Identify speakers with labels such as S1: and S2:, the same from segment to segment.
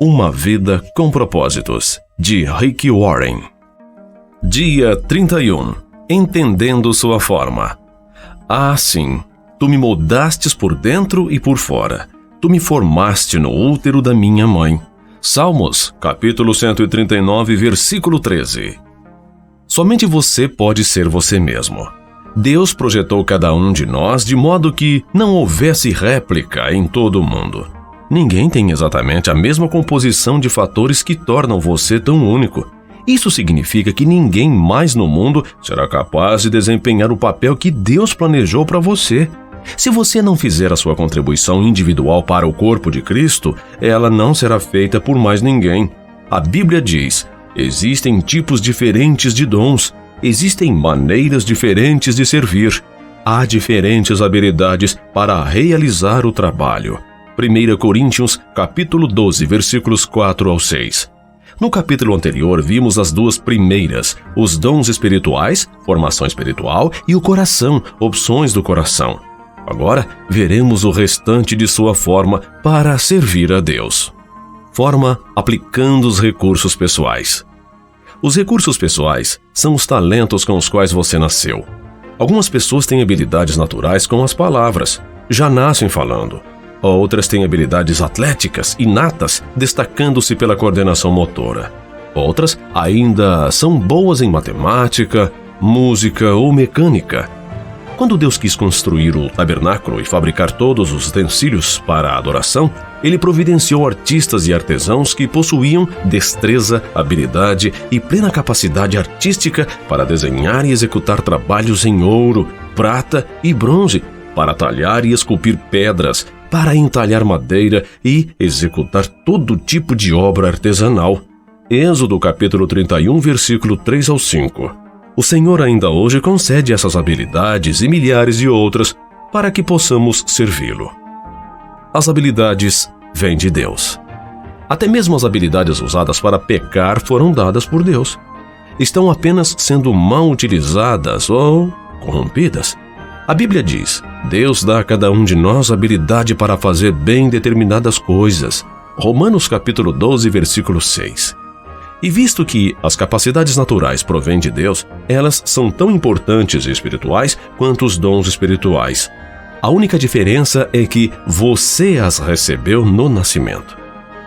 S1: Uma vida com propósitos, de Rick Warren. Dia 31. Entendendo sua forma. Ah, sim, tu me moldastes por dentro e por fora. Tu me formaste no útero da minha mãe. Salmos, capítulo 139, versículo 13. Somente você pode ser você mesmo. Deus projetou cada um de nós de modo que não houvesse réplica em todo o mundo. Ninguém tem exatamente a mesma composição de fatores que tornam você tão único. Isso significa que ninguém mais no mundo será capaz de desempenhar o papel que Deus planejou para você. Se você não fizer a sua contribuição individual para o corpo de Cristo, ela não será feita por mais ninguém. A Bíblia diz: existem tipos diferentes de dons, existem maneiras diferentes de servir, há diferentes habilidades para realizar o trabalho. 1 Coríntios, capítulo 12, versículos 4 ao 6. No capítulo anterior, vimos as duas primeiras, os dons espirituais, formação espiritual, e o coração, opções do coração. Agora, veremos o restante de sua forma para servir a Deus. Forma aplicando os recursos pessoais. Os recursos pessoais são os talentos com os quais você nasceu. Algumas pessoas têm habilidades naturais com as palavras, já nascem falando. Outras têm habilidades atléticas, inatas, destacando-se pela coordenação motora. Outras ainda são boas em matemática, música ou mecânica. Quando Deus quis construir o tabernáculo e fabricar todos os utensílios para a adoração, Ele providenciou artistas e artesãos que possuíam destreza, habilidade e plena capacidade artística para desenhar e executar trabalhos em ouro, prata e bronze, para talhar e esculpir pedras, para entalhar madeira e executar todo tipo de obra artesanal. Êxodo capítulo 31, versículo 3 ao 5. O Senhor ainda hoje concede essas habilidades e milhares de outras para que possamos servi-lo. As habilidades vêm de Deus. Até mesmo as habilidades usadas para pecar foram dadas por Deus. Estão apenas sendo mal utilizadas ou corrompidas. A Bíblia diz: Deus dá a cada um de nós habilidade para fazer bem determinadas coisas. Romanos capítulo 12, versículo 6. E visto que as capacidades naturais provêm de Deus, elas são tão importantes e espirituais quanto os dons espirituais. A única diferença é que você as recebeu no nascimento.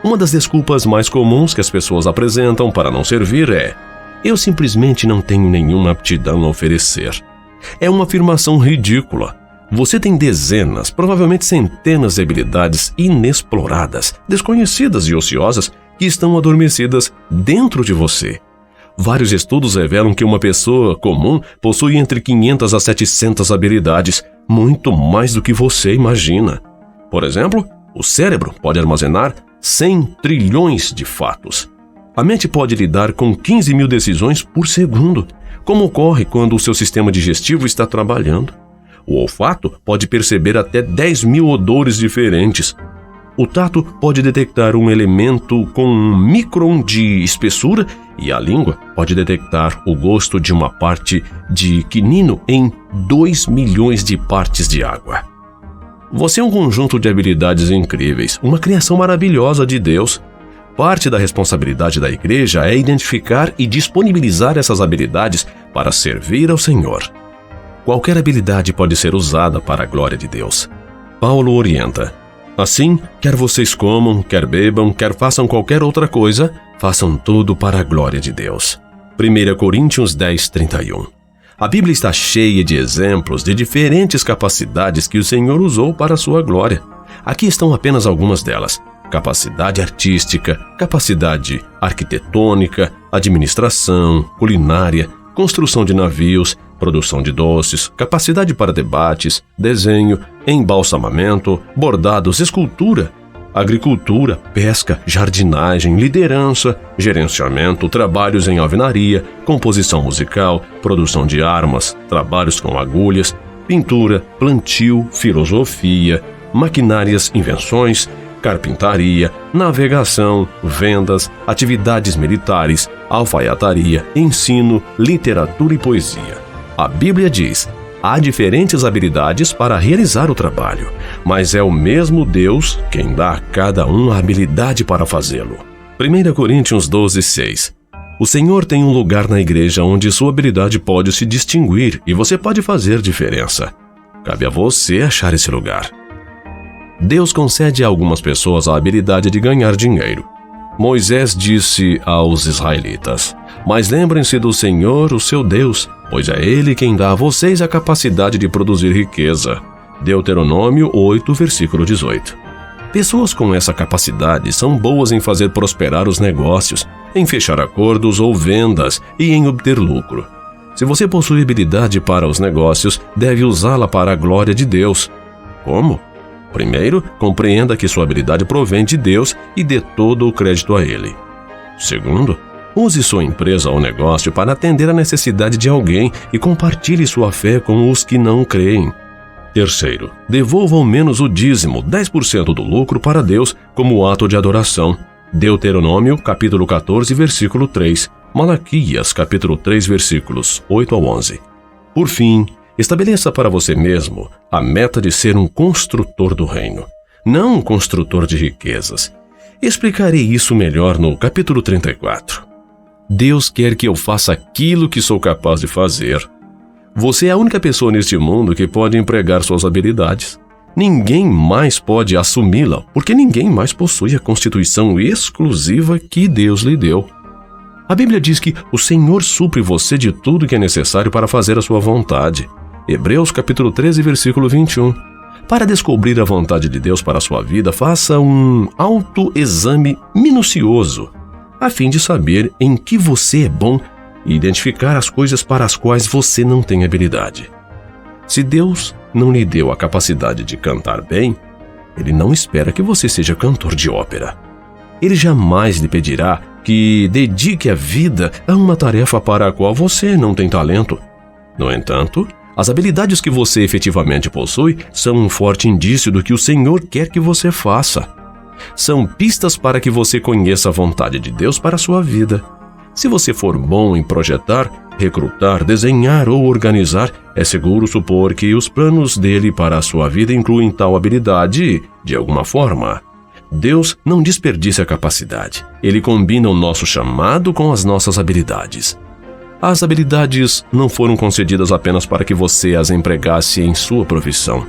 S1: Uma das desculpas mais comuns que as pessoas apresentam para não servir é: eu simplesmente não tenho nenhuma aptidão a oferecer. É uma afirmação ridícula. Você tem dezenas, provavelmente centenas de habilidades inexploradas, desconhecidas e ociosas que estão adormecidas dentro de você. Vários estudos revelam que uma pessoa comum possui entre 500 a 700 habilidades, muito mais do que você imagina. Por exemplo, o cérebro pode armazenar 100 trilhões de fatos. A mente pode lidar com 15 mil decisões por segundo, como ocorre quando o seu sistema digestivo está trabalhando. O olfato pode perceber até 10 mil odores diferentes. O tato pode detectar um elemento com um micron de espessura e a língua pode detectar o gosto de uma parte de quinino em 2 milhões de partes de água. Você é um conjunto de habilidades incríveis, uma criação maravilhosa de Deus. Parte da responsabilidade da igreja é identificar e disponibilizar essas habilidades para servir ao Senhor. Qualquer habilidade pode ser usada para a glória de Deus. Paulo orienta: assim, quer vocês comam, quer bebam, quer façam qualquer outra coisa, façam tudo para a glória de Deus. 1 Coríntios 10, 31. A Bíblia está cheia de exemplos de diferentes capacidades que o Senhor usou para a sua glória. Aqui estão apenas algumas delas: capacidade artística, capacidade arquitetônica, administração, culinária, construção de navios, produção de doces, capacidade para debates, desenho, embalsamamento, bordados, escultura, agricultura, pesca, jardinagem, liderança, gerenciamento, trabalhos em alvenaria, composição musical, produção de armas, trabalhos com agulhas, pintura, plantio, filosofia, maquinárias, invenções, carpintaria, navegação, vendas, atividades militares, alfaiataria, ensino, literatura e poesia. A Bíblia diz: Há diferentes habilidades para realizar o trabalho, mas é o mesmo Deus quem dá a cada um a habilidade para fazê-lo. 1 Coríntios 12:6. O Senhor tem um lugar na igreja onde sua habilidade pode se distinguir e você pode fazer diferença. Cabe a você achar esse lugar. Deus concede a algumas pessoas a habilidade de ganhar dinheiro. Moisés disse aos israelitas: "Mas lembrem-se do Senhor, o seu Deus, pois é Ele quem dá a vocês a capacidade de produzir riqueza." Deuteronômio 8, versículo 18. Pessoas com essa capacidade são boas em fazer prosperar os negócios, em fechar acordos ou vendas e em obter lucro. Se você possui habilidade para os negócios, deve usá-la para a glória de Deus. Como? Primeiro, compreenda que sua habilidade provém de Deus e dê todo o crédito a Ele. Segundo, use sua empresa ou negócio para atender a necessidade de alguém e compartilhe sua fé com os que não creem. Terceiro, devolva ao menos o dízimo, 10% do lucro, para Deus como ato de adoração. Deuteronômio, capítulo 14, versículo 3. Malaquias, capítulo 3, versículos 8 ao 11. Por fim, estabeleça para você mesmo a meta de ser um construtor do reino, não um construtor de riquezas. Explicarei isso melhor no capítulo 34. Deus quer que eu faça aquilo que sou capaz de fazer. Você é a única pessoa neste mundo que pode empregar suas habilidades. Ninguém mais pode assumi-la, porque ninguém mais possui a constituição exclusiva que Deus lhe deu. A Bíblia diz que o Senhor supre você de tudo que é necessário para fazer a sua vontade. Hebreus capítulo 13, versículo 21. Para descobrir a vontade de Deus para a sua vida, faça um autoexame minucioso, a fim de saber em que você é bom e identificar as coisas para as quais você não tem habilidade. Se Deus não lhe deu a capacidade de cantar bem, Ele não espera que você seja cantor de ópera. Ele jamais lhe pedirá que dedique a vida a uma tarefa para a qual você não tem talento. No entanto, as habilidades que você efetivamente possui são um forte indício do que o Senhor quer que você faça. São pistas para que você conheça a vontade de Deus para a sua vida. Se você for bom em projetar, recrutar, desenhar ou organizar, é seguro supor que os planos dele para a sua vida incluem tal habilidade de alguma forma. Deus não desperdiça a capacidade. Ele combina o nosso chamado com as nossas habilidades. As habilidades não foram concedidas apenas para que você as empregasse em sua profissão.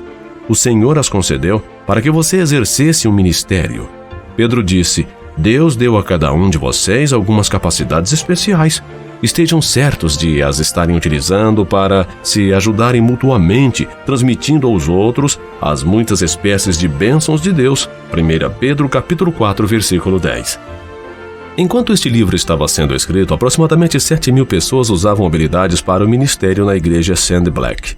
S1: O Senhor as concedeu para que você exercesse um ministério. Pedro disse: "Deus deu a cada um de vocês algumas capacidades especiais. Estejam certos de as estarem utilizando para se ajudarem mutuamente, transmitindo aos outros as muitas espécies de bênçãos de Deus." 1 Pedro capítulo 4, versículo 10. Enquanto este livro estava sendo escrito, aproximadamente 7.000 pessoas usavam habilidades para o ministério na igreja Sand Black,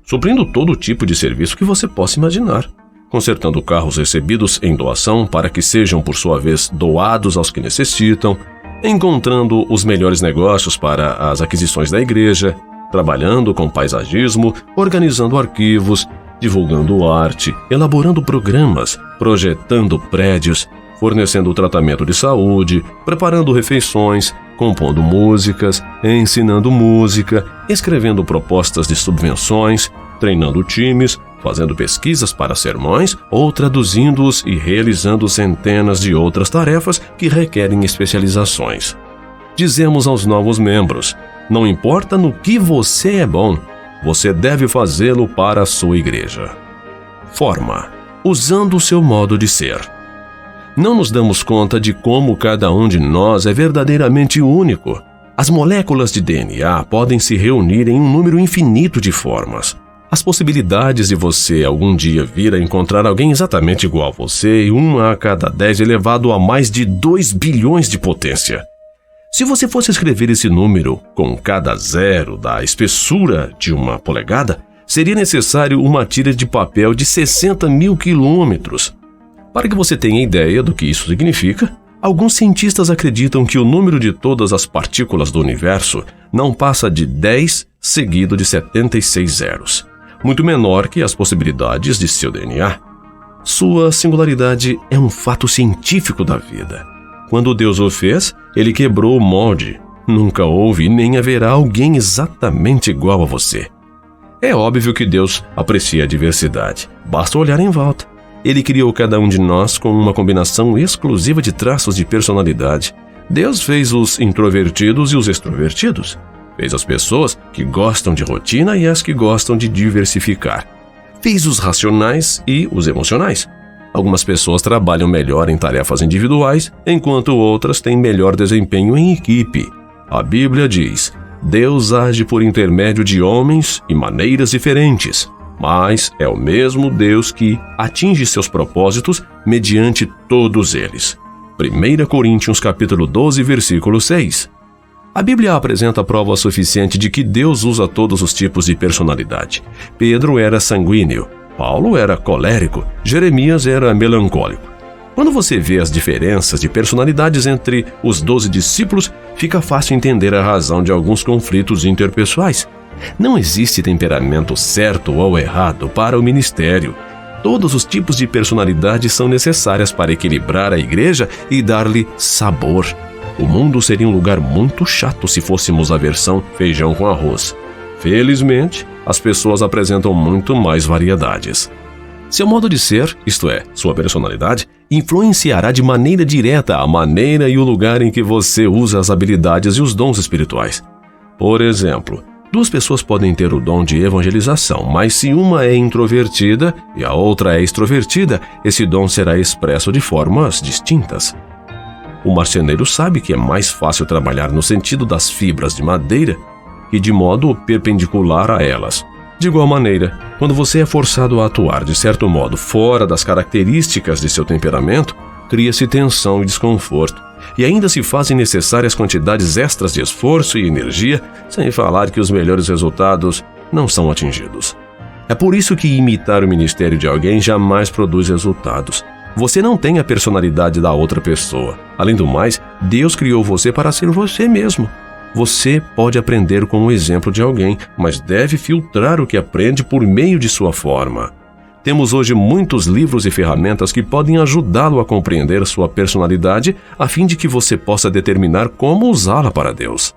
S1: suprindo todo tipo de serviço que você possa imaginar, consertando carros recebidos em doação para que sejam, por sua vez, doados aos que necessitam, encontrando os melhores negócios para as aquisições da igreja, trabalhando com paisagismo, organizando arquivos, divulgando arte, elaborando programas, projetando prédios, fornecendo tratamento de saúde, preparando refeições, compondo músicas, ensinando música, escrevendo propostas de subvenções, treinando times, fazendo pesquisas para sermões ou traduzindo-os e realizando centenas de outras tarefas que requerem especializações. Dizemos aos novos membros: não importa no que você é bom, você deve fazê-lo para a sua igreja. Forma: usando o seu modo de ser. Não nos damos conta de como cada um de nós é verdadeiramente único. As moléculas de DNA podem se reunir em um número infinito de formas. As possibilidades de você algum dia vir a encontrar alguém exatamente igual a você e 1 a cada 10 elevado a mais de 2 bilhões de potência. Se você fosse escrever esse número com cada zero da espessura de 1 polegada, seria necessário uma tira de papel de 60.000 quilômetros. Para que você tenha ideia do que isso significa, alguns cientistas acreditam que o número de todas as partículas do universo não passa de 10 seguido de 76 zeros, muito menor que as possibilidades de seu DNA. Sua singularidade é um fato científico da vida. Quando Deus o fez, ele quebrou o molde. Nunca houve e nem haverá alguém exatamente igual a você. É óbvio que Deus aprecia a diversidade. Basta olhar em volta. Ele criou cada um de nós com uma combinação exclusiva de traços de personalidade. Deus fez os introvertidos e os extrovertidos. Fez as pessoas que gostam de rotina e as que gostam de diversificar. Fez os racionais e os emocionais. Algumas pessoas trabalham melhor em tarefas individuais, enquanto outras têm melhor desempenho em equipe. A Bíblia diz: Deus age por intermédio de homens e maneiras diferentes, mas é o mesmo Deus que atinge seus propósitos mediante todos eles. 1 Coríntios capítulo 12, versículo 6. A Bíblia apresenta prova suficiente de que Deus usa todos os tipos de personalidade. Pedro era sanguíneo, Paulo era colérico, Jeremias era melancólico. Quando você vê as diferenças de personalidades entre os 12 discípulos, fica fácil entender a razão de alguns conflitos interpessoais. Não existe temperamento certo ou errado para o ministério. Todos os tipos de personalidade são necessárias para equilibrar a igreja e dar-lhe sabor. O mundo seria um lugar muito chato se fôssemos a versão feijão com arroz. Felizmente, as pessoas apresentam muito mais variedades. Seu modo de ser, isto é, sua personalidade, influenciará de maneira direta a maneira e o lugar em que você usa as habilidades e os dons espirituais. Por exemplo, duas pessoas podem ter o dom de evangelização, mas se uma é introvertida e a outra é extrovertida, esse dom será expresso de formas distintas. O marceneiro sabe que é mais fácil trabalhar no sentido das fibras de madeira e de modo perpendicular a elas. De igual maneira, quando você é forçado a atuar de certo modo fora das características de seu temperamento, cria-se tensão e desconforto, e ainda se fazem necessárias quantidades extras de esforço e energia, sem falar que os melhores resultados não são atingidos. É por isso que imitar o ministério de alguém jamais produz resultados. Você não tem a personalidade da outra pessoa. Além do mais, Deus criou você para ser você mesmo. Você pode aprender com o exemplo de alguém, mas deve filtrar o que aprende por meio de sua forma. Temos hoje muitos livros e ferramentas que podem ajudá-lo a compreender sua personalidade, a fim de que você possa determinar como usá-la para Deus.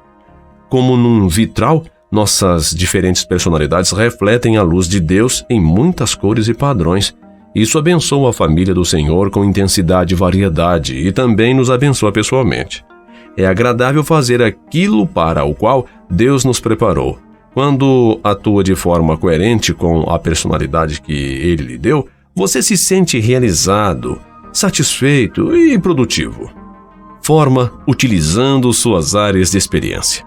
S1: Como num vitral, nossas diferentes personalidades refletem a luz de Deus em muitas cores e padrões. Isso abençoa a família do Senhor com intensidade e variedade e também nos abençoa pessoalmente. É agradável fazer aquilo para o qual Deus nos preparou. Quando atua de forma coerente com a personalidade que Ele lhe deu, você se sente realizado, satisfeito e produtivo. Forma utilizando suas áreas de experiência.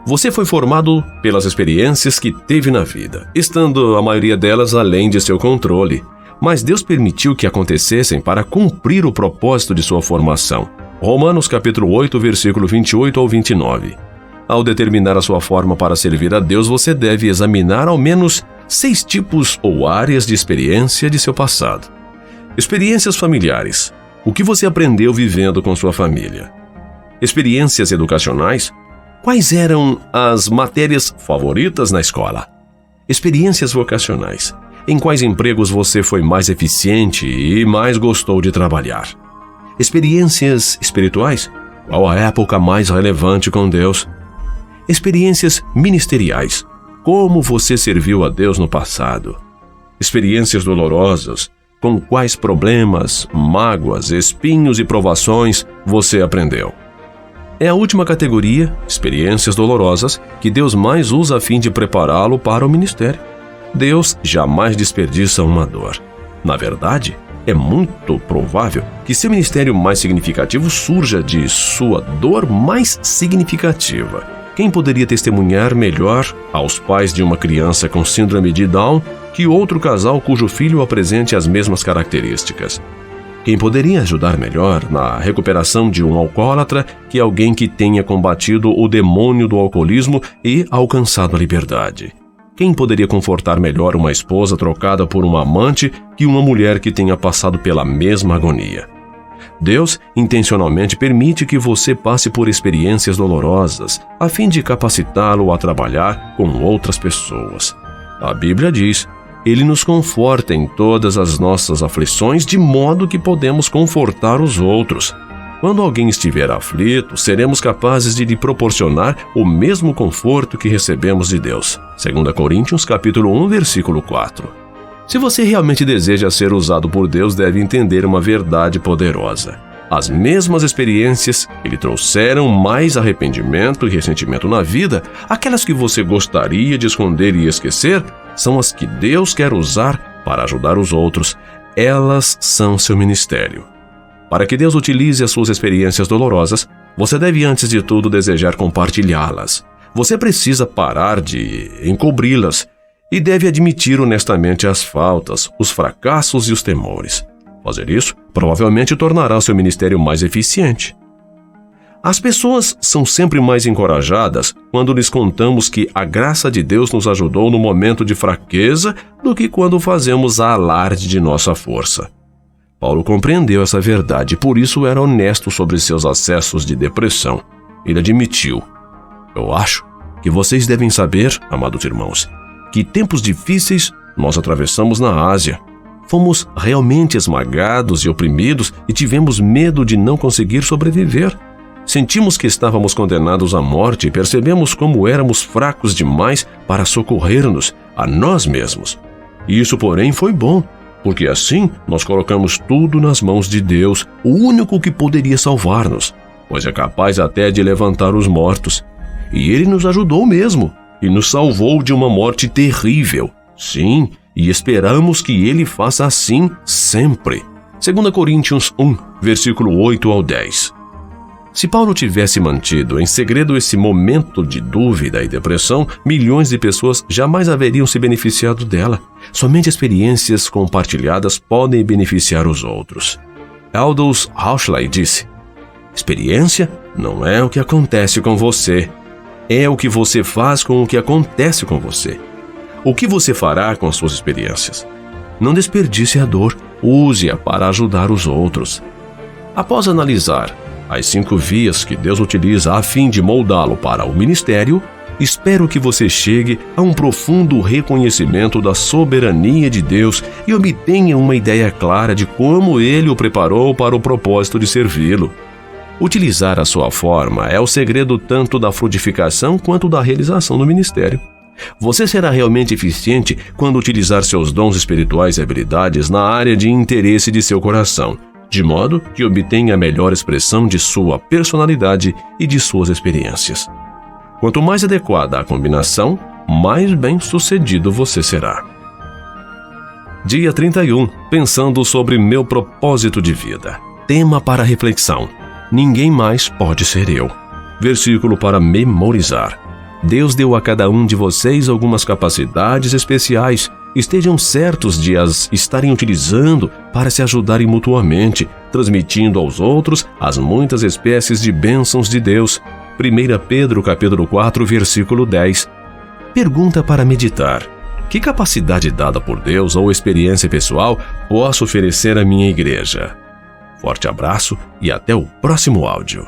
S1: Você foi formado pelas experiências que teve na vida, estando a maioria delas além de seu controle. Mas Deus permitiu que acontecessem para cumprir o propósito de sua formação. Romanos capítulo 8, versículo 28 ao 29. Ao determinar a sua forma para servir a Deus, você deve examinar ao menos 6 tipos ou áreas de experiência de seu passado. Experiências familiares. O que você aprendeu vivendo com sua família? Experiências educacionais. Quais eram as matérias favoritas na escola? Experiências vocacionais. Em quais empregos você foi mais eficiente e mais gostou de trabalhar? Experiências espirituais. Qual a época mais relevante com Deus? Experiências ministeriais. Como você serviu a Deus no passado? Experiências dolorosas. Com quais problemas, mágoas, espinhos e provações você aprendeu? É a última categoria, experiências dolorosas, que Deus mais usa a fim de prepará-lo para o ministério. Deus jamais desperdiça uma dor. Na verdade, é muito provável que seu ministério mais significativo surja de sua dor mais significativa. Quem poderia testemunhar melhor aos pais de uma criança com síndrome de Down que outro casal cujo filho apresente as mesmas características? Quem poderia ajudar melhor na recuperação de um alcoólatra que alguém que tenha combatido o demônio do alcoolismo e alcançado a liberdade? Quem poderia confortar melhor uma esposa trocada por uma amante que uma mulher que tenha passado pela mesma agonia? Deus intencionalmente permite que você passe por experiências dolorosas, a fim de capacitá-lo a trabalhar com outras pessoas. A Bíblia diz: Ele nos conforta em todas as nossas aflições, de modo que podemos confortar os outros. Quando alguém estiver aflito, seremos capazes de lhe proporcionar o mesmo conforto que recebemos de Deus. 2 Coríntios, capítulo 1, versículo 4. Se você realmente deseja ser usado por Deus, deve entender uma verdade poderosa. As mesmas experiências que lhe trouxeram mais arrependimento e ressentimento na vida, aquelas que você gostaria de esconder e esquecer, são as que Deus quer usar para ajudar os outros. Elas são seu ministério. Para que Deus utilize as suas experiências dolorosas, você deve, antes de tudo, desejar compartilhá-las. Você precisa parar de encobri-las e deve admitir honestamente as faltas, os fracassos e os temores. Fazer isso provavelmente tornará seu ministério mais eficiente. As pessoas são sempre mais encorajadas quando lhes contamos que a graça de Deus nos ajudou no momento de fraqueza do que quando fazemos alarde de nossa força. Paulo compreendeu essa verdade e por isso era honesto sobre seus acessos de depressão. Ele admitiu: "Eu acho que vocês devem saber, amados irmãos, que tempos difíceis nós atravessamos na Ásia. Fomos realmente esmagados e oprimidos e tivemos medo de não conseguir sobreviver. Sentimos que estávamos condenados à morte e percebemos como éramos fracos demais para socorrer-nos a nós mesmos. Isso, porém, foi bom, porque assim nós colocamos tudo nas mãos de Deus, o único que poderia salvar-nos, pois é capaz até de levantar os mortos. E Ele nos ajudou mesmo e nos salvou de uma morte terrível. Sim, e esperamos que Ele faça assim sempre." 2 Coríntios 1, versículo 8 ao 10. Se Paulo tivesse mantido em segredo esse momento de dúvida e depressão, milhões de pessoas jamais haveriam se beneficiado dela. Somente experiências compartilhadas podem beneficiar os outros. Aldous Huxley disse: "Experiência não é o que acontece com você, é o que você faz com o que acontece com você. O que você fará com as suas experiências? Não desperdice a dor, use-a para ajudar os outros." Após analisar as 5 vias que Deus utiliza a fim de moldá-lo para o ministério, espero que você chegue a um profundo reconhecimento da soberania de Deus e obtenha uma ideia clara de como Ele o preparou para o propósito de servi-lo. Utilizar a sua forma é o segredo tanto da frutificação quanto da realização do ministério. Você será realmente eficiente quando utilizar seus dons espirituais e habilidades na área de interesse de seu coração, de modo que obtenha a melhor expressão de sua personalidade e de suas experiências. Quanto mais adequada a combinação, mais bem-sucedido você será. Dia 31. Pensando sobre meu propósito de vida. Tema para reflexão: ninguém mais pode ser eu. Versículo para memorizar: Deus deu a cada um de vocês algumas capacidades especiais. Estejam certos de as estarem utilizando para se ajudarem mutuamente, transmitindo aos outros as muitas espécies de bênçãos de Deus. 1 Pedro, capítulo 4, versículo 10. Pergunta para meditar: que capacidade dada por Deus ou experiência pessoal posso oferecer à minha igreja? Forte abraço e até o próximo áudio.